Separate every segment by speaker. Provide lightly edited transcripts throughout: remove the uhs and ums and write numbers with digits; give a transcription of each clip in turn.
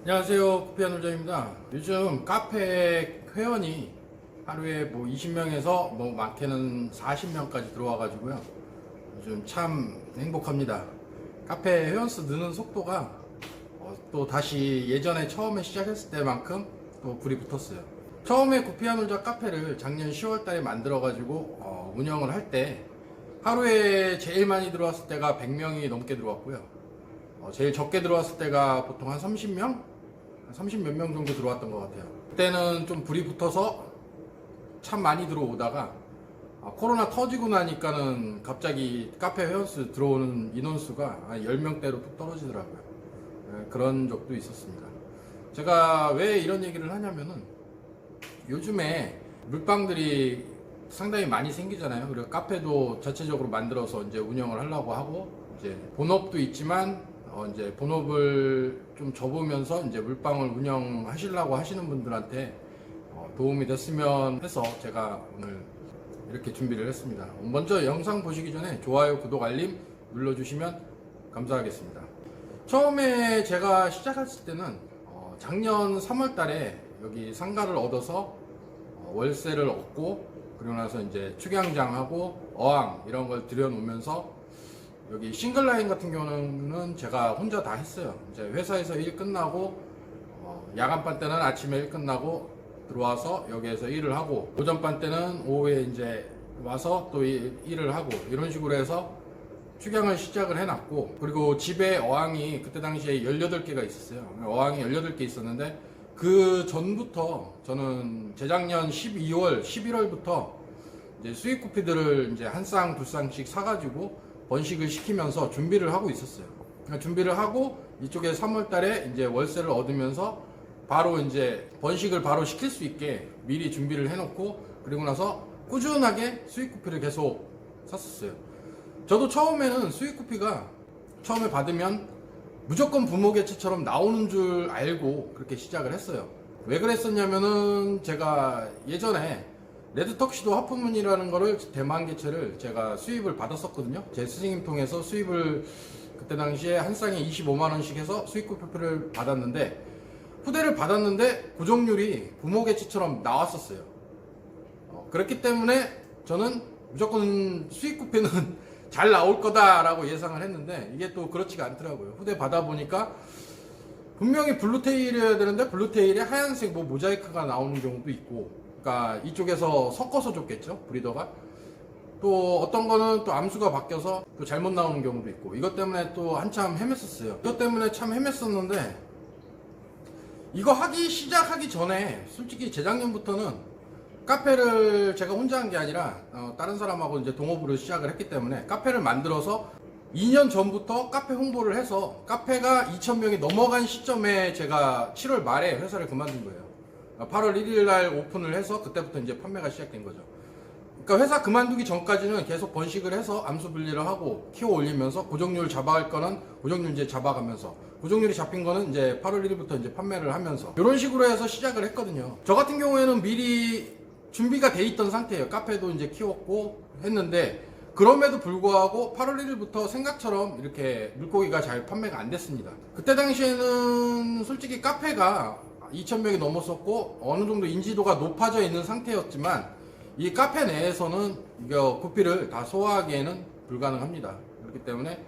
Speaker 1: 안녕하세요, 구피아놀자입니다. 요즘 카페 회원이 하루에 뭐 20명에서 뭐 많게는 40명까지 들어와가지고요. 요즘 참 행복합니다. 카페 회원수 느는 속도가 또 다시 예전에 처음에 시작했을 때만큼 또 불이 붙었어요. 처음에 구피아놀자 카페를 작년 10월달에 만들어가지고 운영을 할 때 하루에 제일 많이 들어왔을 때가 100명이 넘게 들어왔고요. 제일 적게 들어왔을 때가 보통 한 30명? 30 몇 명 정도 들어왔던 것 같아요. 그때는 좀 불이 붙어서 참 많이 들어오다가 코로나 터지고 나니까는 갑자기 카페 회원수 들어오는 인원수가 한 10명대로 뚝 떨어지더라고요. 그런 적도 있었습니다. 제가 왜 이런 얘기를 하냐면은 요즘에 물방들이 상당히 많이 생기잖아요. 그리고 카페도 자체적으로 만들어서 이제 운영을 하려고 하고, 이제 본업도 있지만 이제 본업을 좀 접으면서 이제 물방을 운영하시려고 하시는 분들한테 도움이 됐으면 해서 제가 오늘 이렇게 준비를 했습니다. 먼저 영상 보시기 전에 좋아요, 구독, 알림 눌러주시면 감사하겠습니다. 처음에 제가 시작했을 때는 작년 3월 달에 여기 상가를 얻어서 월세를 얻고, 그리고 나서 이제 축양장하고 어항 이런 걸 들여놓으면서 여기 싱글라인 같은 경우는 제가 혼자 다 했어요. 이제 회사에서 일 끝나고 야간반 때는 아침에 일 끝나고 들어와서 여기에서 일을 하고, 오전반 때는 오후에 이제 와서 또 일을 하고, 이런 식으로 해서 축양을 시작을 해놨고, 그리고 집에 어항이 그때 당시에 18개가 있었어요. 어항이 18개 있었는데 그 전부터 저는 재작년 12월, 11월부터 이제 수입 구피들을 이제 한 쌍, 두 쌍씩 사가지고 번식을 시키면서 준비를 하고 있었어요. 그러니까 준비를 하고 이쪽에 3월 달에 이제 월세를 얻으면서 바로 이제 번식을 바로 시킬 수 있게 미리 준비를 해놓고, 그리고 나서 꾸준하게 수입 구피를 계속 샀었어요. 저도 처음에는 수입 구피가 처음에 받으면 무조건 부모 개체처럼 나오는 줄 알고 그렇게 시작을 했어요. 왜 그랬었냐면은 제가 예전에 레드 턱시도 하프문이라는 거를 대만 개체를 제가 수입을 받았었거든요. 제 스승님 통해서 수입을 그때 당시에 한 쌍에 25만원씩 해서 수입 구피를 받았는데, 후대를 받았는데 고정률이 부모 개체처럼 나왔었어요. 그렇기 때문에 저는 무조건 수입 구피는 잘 나올 거다라고 예상을 했는데 이게 또 그렇지가 않더라고요. 후대 받아보니까 분명히 블루테일이어야 되는데 블루테일에 하얀색 뭐 모자이크가 나오는 경우도 있고, 그러니까 이쪽에서 섞어서 줬겠죠, 브리더가. 또 어떤 거는 또 암수가 바뀌어서 또 잘못 나오는 경우도 있고, 이것 때문에 또 한참 헤맸었어요. 이것 때문에 참 헤맸었는데, 이거 시작하기 전에 솔직히 재작년부터는 카페를 제가 혼자 한 게 아니라 다른 사람하고 이제 동업으로 시작을 했기 때문에 카페를 만들어서 2년 전부터 카페 홍보를 해서 카페가 2,000명이 넘어간 시점에 제가 7월 말에 회사를 그만둔 거예요. 8월 1일 날 오픈을 해서 그때부터 이제 판매가 시작된 거죠. 그러니까 회사 그만두기 전까지는 계속 번식을 해서 암수 분리를 하고 키워 올리면서 고정률 잡아갈 거는 고정률 이제 잡아가면서, 고정률이 잡힌 거는 이제 8월 1일부터 이제 판매를 하면서 이런 식으로 해서 시작을 했거든요. 저 같은 경우에는 미리 준비가 돼 있던 상태예요. 카페도 이제 키웠고 했는데, 그럼에도 불구하고 8월 1일부터 생각처럼 이렇게 물고기가 잘 판매가 안 됐습니다. 그때 당시에는 솔직히 카페가 2,000명이 넘었었고 어느 정도 인지도가 높아져 있는 상태였지만, 이 카페 내에서는 이거 구피를 다 소화하기에는 불가능합니다. 그렇기 때문에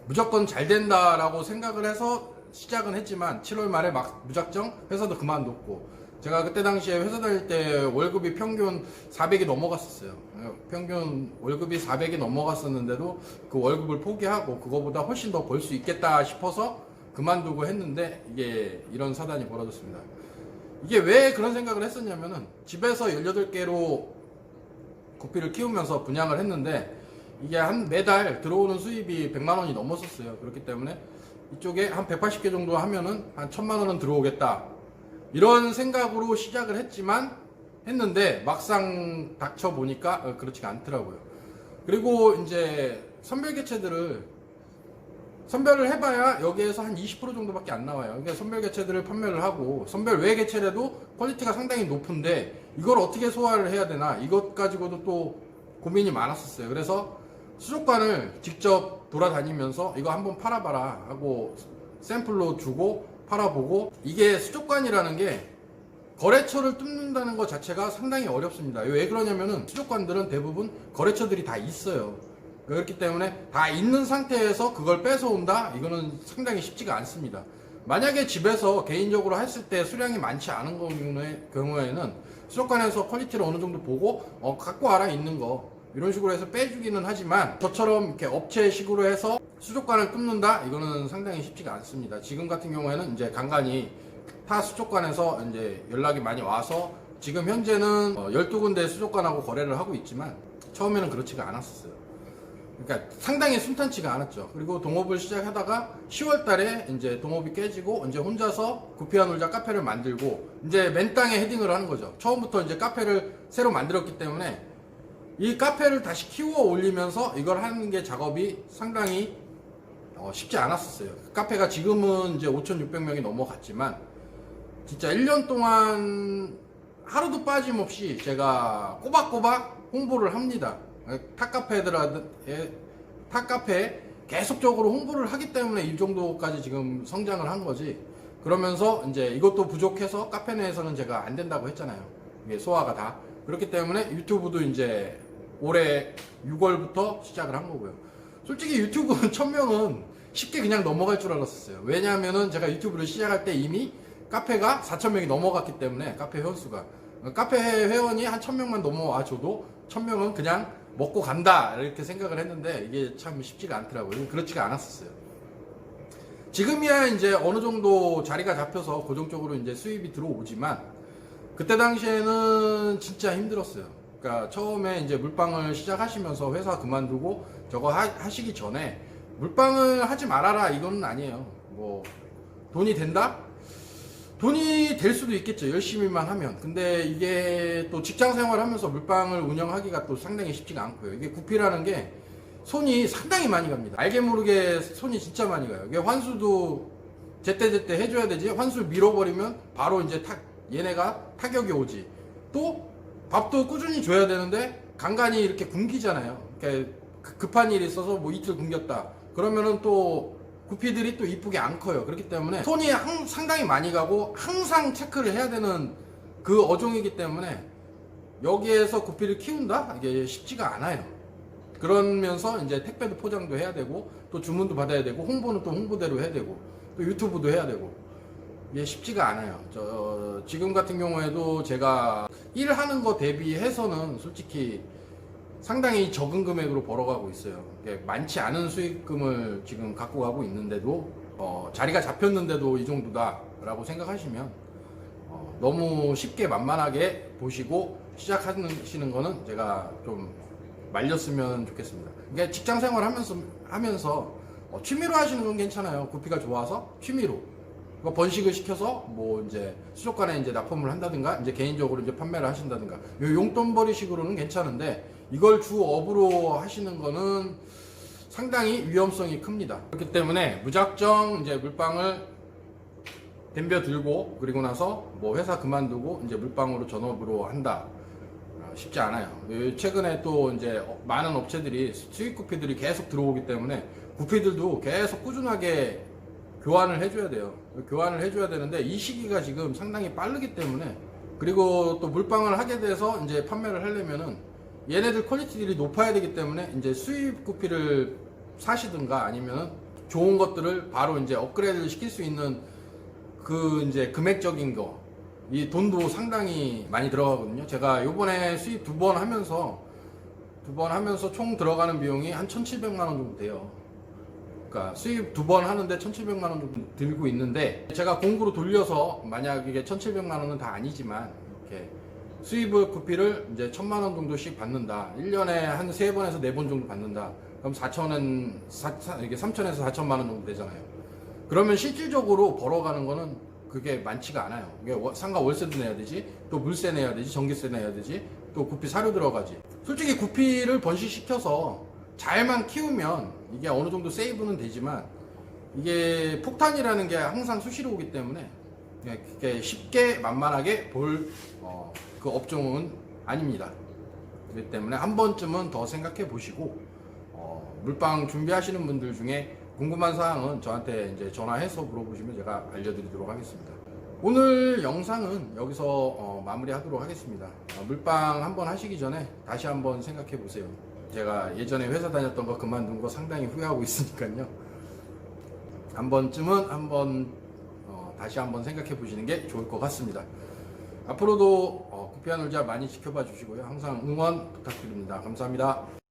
Speaker 1: 무조건 잘 된다라고 생각을 해서 시작은 했지만 7월 말에 막 무작정 회사도 그만뒀고, 제가 그때 당시에 회사 다닐 때 월급이 평균 400이 넘어갔었어요. 평균 월급이 400이 넘어갔었는데도 그 월급을 포기하고 그거보다 훨씬 더 벌 수 있겠다 싶어서 그만두고 했는데, 이게 이런 사단이 벌어졌습니다. 이게 왜 그런 생각을 했었냐면은 집에서 18개로 구피를 키우면서 분양을 했는데 이게 한 매달 들어오는 수입이 100만 원이 넘었었어요. 그렇기 때문에 이쪽에 한 180개 정도 하면은 한 1,000만 원은 들어오겠다, 이런 생각으로 시작을 했는데 막상 닥쳐 보니까 그렇지가 않더라고요. 그리고 이제 선별 개체들을 선별을 해봐야 여기에서 한 20% 정도밖에 안 나와요. 그러니까 선별 개체들을 판매를 하고, 선별 외 개체라도 퀄리티가 상당히 높은데 이걸 어떻게 소화를 해야 되나, 이것 가지고도 또 고민이 많았었어요. 그래서 수족관을 직접 돌아다니면서 이거 한번 팔아봐라 하고 샘플로 주고 팔아보고, 이게 수족관이라는 게 거래처를 뚫는다는 것 자체가 상당히 어렵습니다. 왜 그러냐면은 수족관들은 대부분 거래처들이 다 있어요. 그렇기 때문에 다 있는 상태에서 그걸 뺏어온다? 이거는 상당히 쉽지가 않습니다. 만약에 집에서 개인적으로 했을 때 수량이 많지 않은 경우에는 수족관에서 퀄리티를 어느 정도 보고 갖고 와라 있는 거 이런 식으로 해서 빼주기는 하지만, 저처럼 이렇게 업체식으로 해서 수족관을 뚫는다? 이거는 상당히 쉽지가 않습니다. 지금 같은 경우에는 이제 간간히 타 수족관에서 이제 연락이 많이 와서 지금 현재는 12군데 수족관하고 거래를 하고 있지만, 처음에는 그렇지가 않았었어요. 그러니까 상당히 순탄치가 않았죠. 그리고 동업을 시작하다가 10월 달에 이제 동업이 깨지고 이제 혼자서 구피아 놀자 카페를 만들고 이제 맨 땅에 헤딩을 하는 거죠. 처음부터 이제 카페를 새로 만들었기 때문에 이 카페를 다시 키워 올리면서 이걸 하는 게 작업이 상당히 쉽지 않았었어요. 카페가 지금은 이제 5,600명이 넘어갔지만 진짜 1년 동안 하루도 빠짐없이 제가 꼬박꼬박 홍보를 합니다. 탑카페에 계속적으로 홍보를 하기 때문에 이 정도까지 지금 성장을 한 거지. 그러면서 이제 이것도 부족해서 카페 내에서는 제가 안 된다고 했잖아요. 이게 소화가 다. 그렇기 때문에 유튜브도 이제 올해 6월부터 시작을 한 거고요. 솔직히 유튜브 1000명은 쉽게 그냥 넘어갈 줄 알았었어요. 왜냐하면은 제가 유튜브를 시작할 때 이미 카페가 4000명이 넘어갔기 때문에, 카페 회원수가. 카페 회원이 한 1000명만 넘어와 줘도 1000명은 그냥 먹고 간다 이렇게 생각을 했는데, 이게 참 쉽지가 않더라고요. 그렇지가 않았었어요. 지금이야 이제 어느 정도 자리가 잡혀서 고정적으로 이제 수입이 들어오지만, 그때 당시에는 진짜 힘들었어요. 그러니까 처음에 이제 물방을 시작하시면서 회사 그만두고 저거 하시기 전에 물방을 하지 말아라 이건 아니에요. 뭐 돈이 된다? 돈이 될 수도 있겠죠. 열심히만 하면. 근데 이게 또 직장 생활하면서 물방을 운영하기가 또 상당히 쉽지가 않고요. 이게 구피라는 게 손이 상당히 많이 갑니다. 알게 모르게 손이 진짜 많이 가요. 이게 환수도 제때제때 해줘야 되지. 환수 밀어버리면 바로 이제 얘네가 타격이 오지. 또 밥도 꾸준히 줘야 되는데 간간히 이렇게 굶기잖아요. 그러니까 급한 일이 있어서 뭐 이틀 굶겼다. 그러면은 또 구피들이 또 이쁘게 안 커요. 그렇기 때문에 손이 상당히 많이 가고 항상 체크를 해야 되는 그 어종이기 때문에 여기에서 구피를 키운다? 이게 쉽지가 않아요. 그러면서 이제 택배도 포장도 해야 되고 또 주문도 받아야 되고 홍보는 또 홍보대로 해야 되고 또 유튜브도 해야 되고 이게 쉽지가 않아요. 지금 같은 경우에도 제가 일하는 거 대비해서는 솔직히 상당히 적은 금액으로 벌어가고 있어요. 많지 않은 수익금을 지금 갖고 가고 있는데도 자리가 잡혔는데도 이 정도다라고 생각하시면 너무 쉽게 만만하게 보시고 시작하시는 거는 제가 좀 말렸으면 좋겠습니다. 그러니까 직장 생활 하면서 취미로 하시는 건 괜찮아요. 구피가 좋아서 취미로 번식을 시켜서 뭐 이제 수족관에 이제 납품을 한다든가 이제 개인적으로 이제 판매를 하신다든가 용돈벌이식으로는 괜찮은데, 이걸 주업으로 하시는 거는 상당히 위험성이 큽니다. 그렇기 때문에 무작정 이제 물방을 덤벼 들고 그리고 나서 뭐 회사 그만두고 이제 물방으로 전업으로 한다, 쉽지 않아요. 최근에 또 이제 많은 업체들이 수입 구피들이 계속 들어오기 때문에 구피들도 계속 꾸준하게 교환을 해줘야 돼요. 교환을 해줘야 되는데 이 시기가 지금 상당히 빠르기 때문에, 그리고 또 물방을 하게 돼서 이제 판매를 하려면은 얘네들 퀄리티들이 높아야 되기 때문에 이제 수입 구피를 사시든가 아니면 좋은 것들을 바로 이제 업그레이드를 시킬 수 있는 그 이제 금액적인 거, 이 돈도 상당히 많이 들어가거든요. 제가 요번에 수입 두 번 하면서 총 들어가는 비용이 한 1,700만 원 정도 돼요. 그러니까 수입 두 번 하는데 1,700만 원 정도 들고 있는데, 제가 공구로 돌려서 만약 이게 1,700만 원은 다 아니지만 이렇게 수입을 구피를 이제 1,000만 원 정도씩 받는다. 1년에 한 3번에서 4번 정도 받는다. 그럼 3천에서 4천만 원 정도 되잖아요. 그러면 실질적으로 벌어가는 거는 그게 많지가 않아요. 이게 상가 월세도 내야 되지, 또 물세 내야 되지, 전기세 내야 되지, 또 구피 사료 들어가지. 솔직히 구피를 번식시켜서 잘만 키우면 이게 어느 정도 세이브는 되지만, 이게 폭탄이라는 게 항상 수시로 오기 때문에 그게 쉽게 만만하게 볼 그 업종은 아닙니다. 그렇기 때문에 한 번쯤은 더 생각해 보시고 물방 준비하시는 분들 중에 궁금한 사항은 저한테 이제 전화해서 물어보시면 제가 알려드리도록 하겠습니다. 오늘 영상은 여기서 마무리하도록 하겠습니다. 물방 한번 하시기 전에 다시 한번 생각해 보세요. 제가 예전에 회사 다녔던 거 그만둔 거 상당히 후회하고 있으니까요. 한 번쯤은 다시 한번 생각해 보시는 게 좋을 것 같습니다. 앞으로도 구피아 놀자 많이 지켜봐 주시고요. 항상 응원 부탁드립니다. 감사합니다.